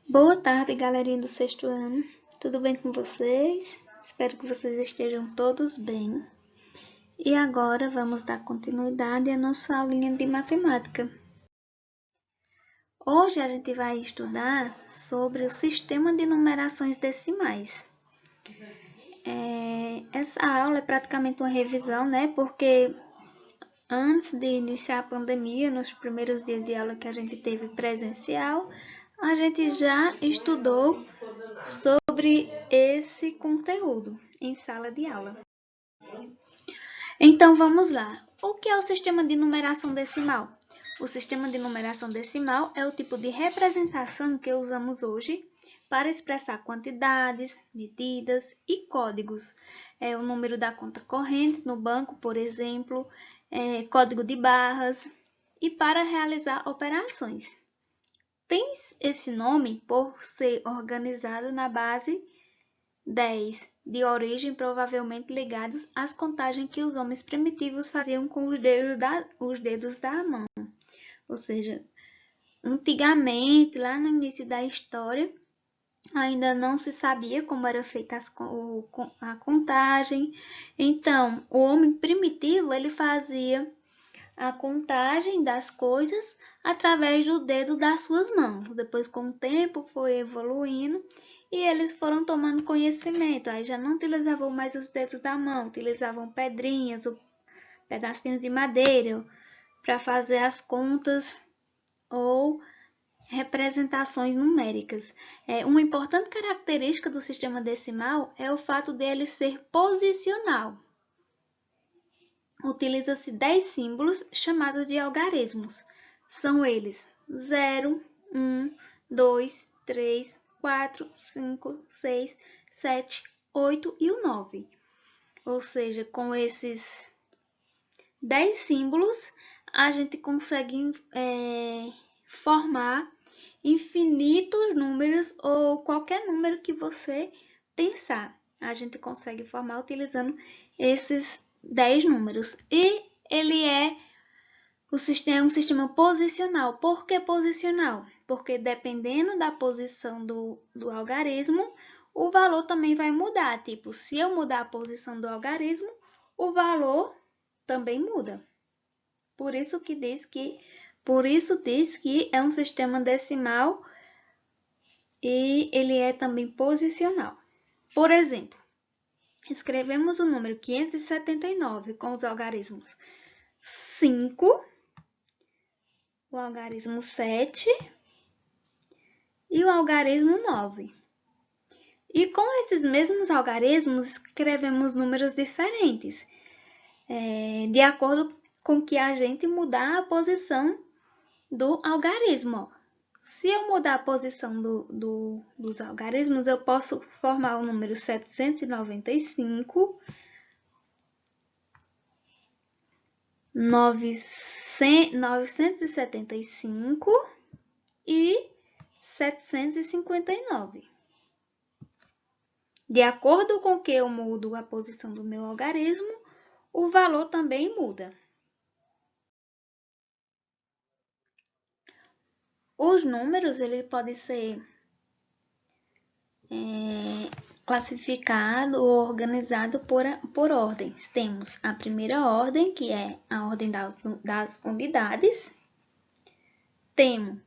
Boa tarde, galerinha do sexto ano. Tudo bem com vocês? Espero que vocês estejam todos bem. E agora vamos dar continuidade à nossa aulinha de matemática. Hoje a gente vai estudar sobre o sistema de numerações decimais. Essa aula é praticamente uma revisão, né? Porque antes de iniciar a pandemia, nos primeiros dias de aula que a gente teve presencial, a gente já estudou sobre esse conteúdo em sala de aula. Então vamos lá. O que é o sistema de numeração decimal? O sistema de numeração decimal é o tipo de representação que usamos hoje para expressar quantidades, medidas e códigos. É o número da conta corrente no banco, por exemplo, código de barras e para realizar operações. Tem esse nome por ser organizado na base 10, de origem provavelmente ligados às contagens que os homens primitivos faziam com os dedos da mão. Ou seja, antigamente, lá no início da história, ainda não se sabia como era feita a contagem. Então, o homem primitivo ele fazia a contagem das coisas através do dedo das suas mãos. Depois, com o tempo, foi evoluindo e eles foram tomando conhecimento. Aí já não utilizavam mais os dedos da mão, utilizavam pedrinhas ou pedacinhos de madeira para fazer as contas ou representações numéricas. Uma importante característica do sistema decimal é o fato dele ser posicional. Utiliza-se 10 símbolos chamados de algarismos. São eles 0, 1, 2, 3, 4, 5, 6, 7, 8 e o 9. Ou seja, com esses 10 símbolos, a gente consegue formar infinitos números ou qualquer número que você pensar. A gente consegue formar utilizando esses 10 números. E ele é um sistema posicional. Por que posicional? Porque dependendo da posição do algarismo, o valor também vai mudar. Tipo, se eu mudar a posição do algarismo, o valor também muda. Por isso diz que é um sistema decimal e ele é também posicional. Por exemplo, escrevemos o número 579 com os algarismos 5, o algarismo 7 e o algarismo 9. E com esses mesmos algarismos, escrevemos números diferentes, de acordo com que a gente mudar a posição do algarismo. Se eu mudar a posição dos algarismos, eu posso formar o número 795, 975 e 759. De acordo com que eu mudo a posição do meu algarismo, o valor também muda. Os números ele pode ser classificado ou organizado por ordens. Temos a primeira ordem, que é a ordem das unidades. Temos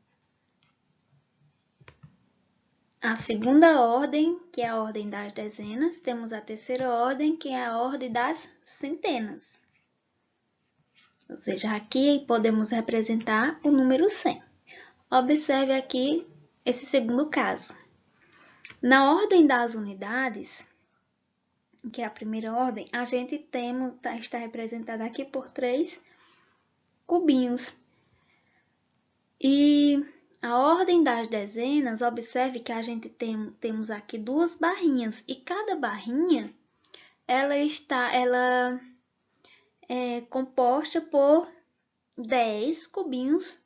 a segunda ordem, que é a ordem das dezenas. Temos a terceira ordem, que é a ordem das centenas. Ou seja, aqui podemos representar o número 100. Observe aqui esse segundo caso. Na ordem das unidades, que é a primeira ordem, a gente está representada aqui por 3 cubinhos. E a ordem das dezenas, observe que a gente temos aqui 2 barrinhas. E cada barrinha, ela é composta por 10 cubinhos,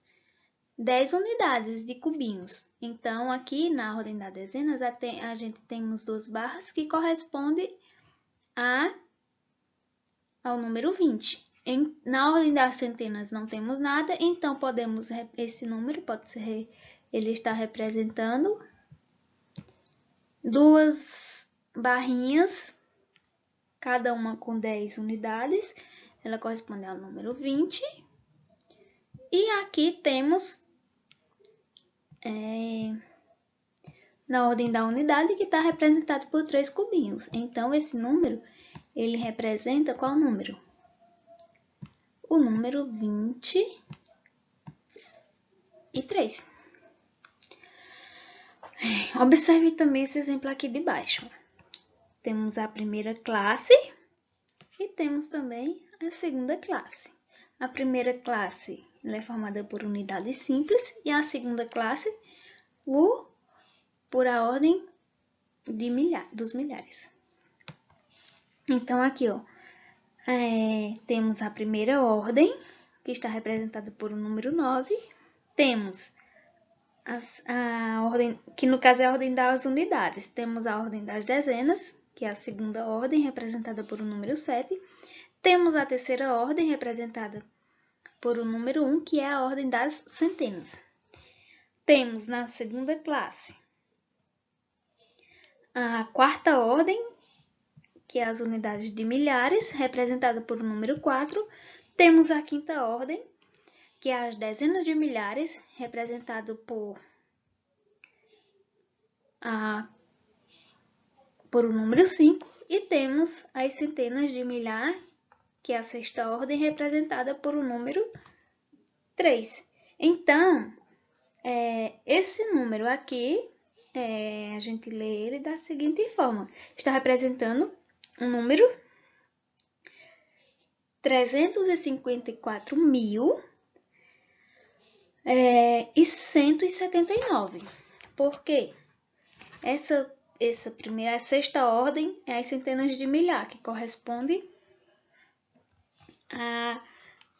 10 unidades de cubinhos. Então, aqui na ordem das dezenas, a gente temos 2 barras que correspondem ao número 20. Na ordem das centenas não temos nada, então esse número ele está representando duas barrinhas, cada uma com 10 unidades, ela corresponde ao número 20. E aqui temos na ordem da unidade que está representado por 3 cubinhos. Então, esse número, ele representa qual número? O número 23. Observe também esse exemplo aqui de baixo. Temos a primeira classe e temos também a segunda classe. A primeira classe é formada por unidades simples e a segunda classe por a ordem dos milhares. Então, aqui, ó, temos a primeira ordem, que está representada por o número 9. Temos a ordem, que no caso é a ordem das unidades. Temos a ordem das dezenas, que é a segunda ordem, representada por o número 7. Temos a terceira ordem, representada por o número 1, que é a ordem das centenas. Temos na segunda classe a quarta ordem, que é as unidades de milhares, representada por o número 4. Temos a quinta ordem, que é as dezenas de milhares, representado por o número 5. E temos as centenas de milhar, que é a sexta ordem, representada por o número 3. Então, esse número aqui, a gente lê ele da seguinte forma. Está representando um número 354.179. Por quê? Essa primeira, a sexta ordem é as centenas de milhar, que corresponde a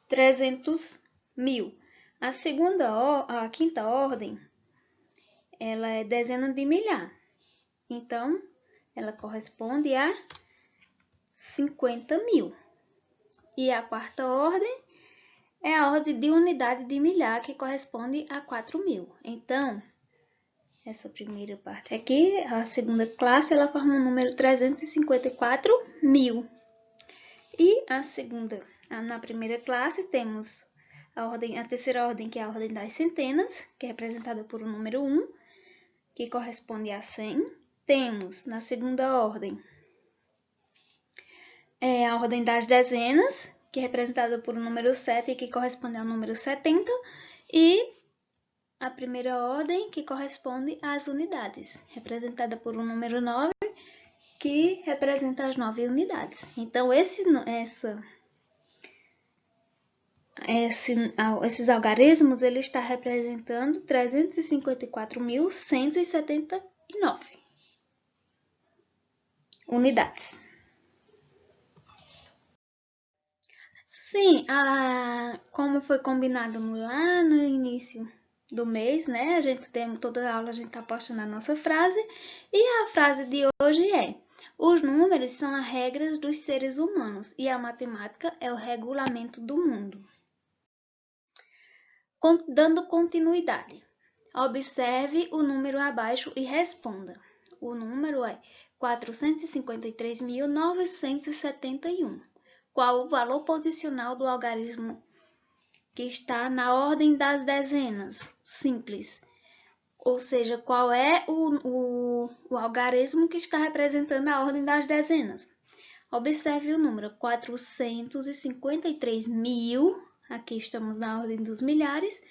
300.000. A quinta ordem, ela é dezena de milhar. Então, ela corresponde a 50.000. E a quarta ordem é a ordem de unidade de milhar, que corresponde a 4.000. Então, essa primeira parte aqui, a segunda classe, ela forma o número 354.000. E na primeira classe, temos a terceira ordem, que é a ordem das centenas, que é representada por o número 1, que corresponde a 100. Temos na segunda ordem a ordem das dezenas, que é representada por o número 7, que corresponde ao número 70. E a primeira ordem, que corresponde às unidades, representada por o número 9, que representa as 9 unidades. Então, esses algarismos, ele está representando 354.179 unidades. Sim, como foi combinado lá no início do mês, né? A gente tem toda a aula, a gente está postando a nossa frase. E a frase de hoje é: os números são as regras dos seres humanos e a matemática é o regulamento do mundo. Dando continuidade, observe o número abaixo e responda. O número é 453.971. Qual o valor posicional do algarismo que está na ordem das dezenas? Simples. Ou seja, qual é o algarismo que está representando a ordem das dezenas? Observe o número 453.000, aqui estamos na ordem dos milhares,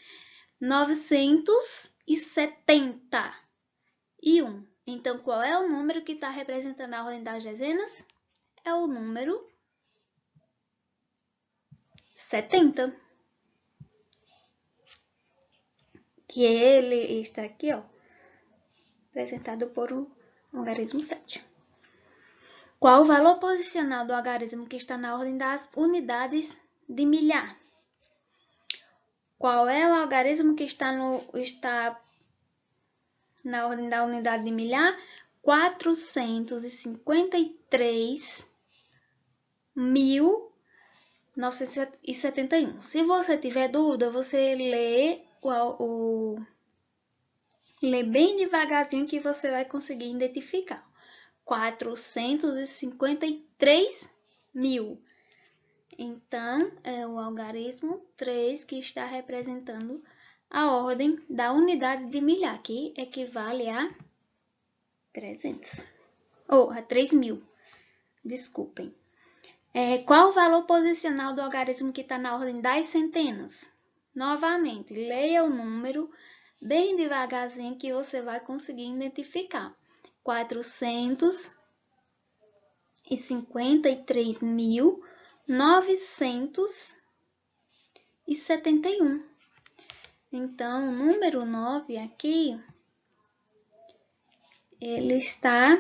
971. Então, qual é o número que está representando a ordem das dezenas? É o número 70. Que ele está aqui, ó, representado por o algarismo 7. Qual o valor posicional do algarismo que está na ordem das unidades de milhar? Qual é o algarismo que está na ordem da unidade de milhar? 453.971. Se você tiver dúvida, você lê Lê bem devagarzinho que você vai conseguir identificar. 453 mil. Então, é o algarismo 3 que está representando a ordem da unidade de milhar, que equivale a 300. Ou a 3.000. Desculpem. Qual o valor posicional do algarismo que está na ordem das centenas? Novamente, leia o número bem devagarzinho que você vai conseguir identificar. 453.971. Então, o número 9 aqui, ele está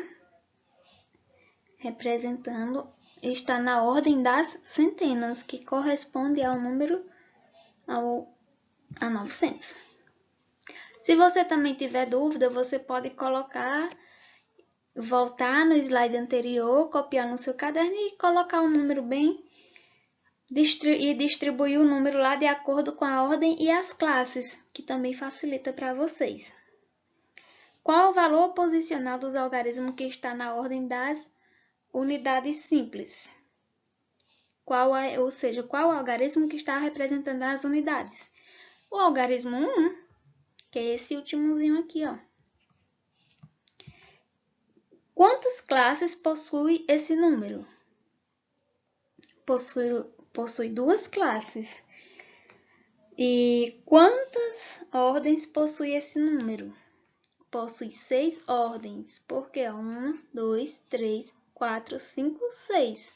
representando, está na ordem das centenas, que corresponde ao número a 900. Se você também tiver dúvida, você pode voltar no slide anterior, copiar no seu caderno e colocar o número bem e distribuir o número lá de acordo com a ordem e as classes, que também facilita para vocês. Qual o valor posicional dos algarismos que está na ordem das unidades simples? Qual o algarismo que está representando as unidades? O algarismo 1, que é esse últimozinho aqui, ó. Quantas classes possui esse número? Possui 2 classes. E quantas ordens possui esse número? Possui 6 ordens, porque 1, 2, 3, 4, 5, 6.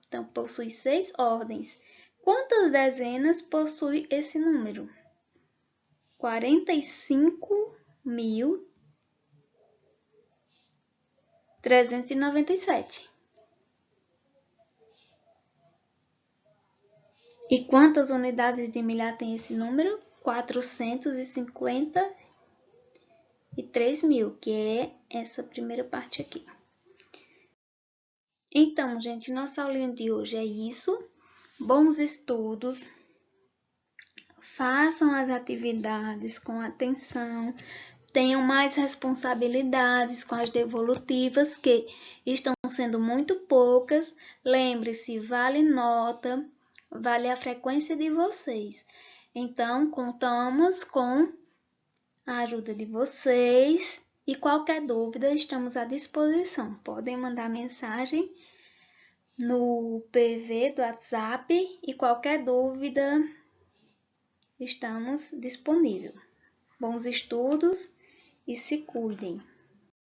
Então, possui 6 ordens. Quantas dezenas possui esse número? 45.397. E quantas unidades de milhar tem esse número? 453.000, que é essa primeira parte aqui. Então, gente, nossa aulinha de hoje é isso. Bons estudos. Façam as atividades com atenção. Tenham mais responsabilidades com as devolutivas, que estão sendo muito poucas. Lembre-se, vale nota, vale a frequência de vocês. Então, contamos com a ajuda de vocês e qualquer dúvida estamos à disposição. Podem mandar mensagem no PV do WhatsApp e qualquer dúvida estamos disponíveis. Bons estudos e se cuidem.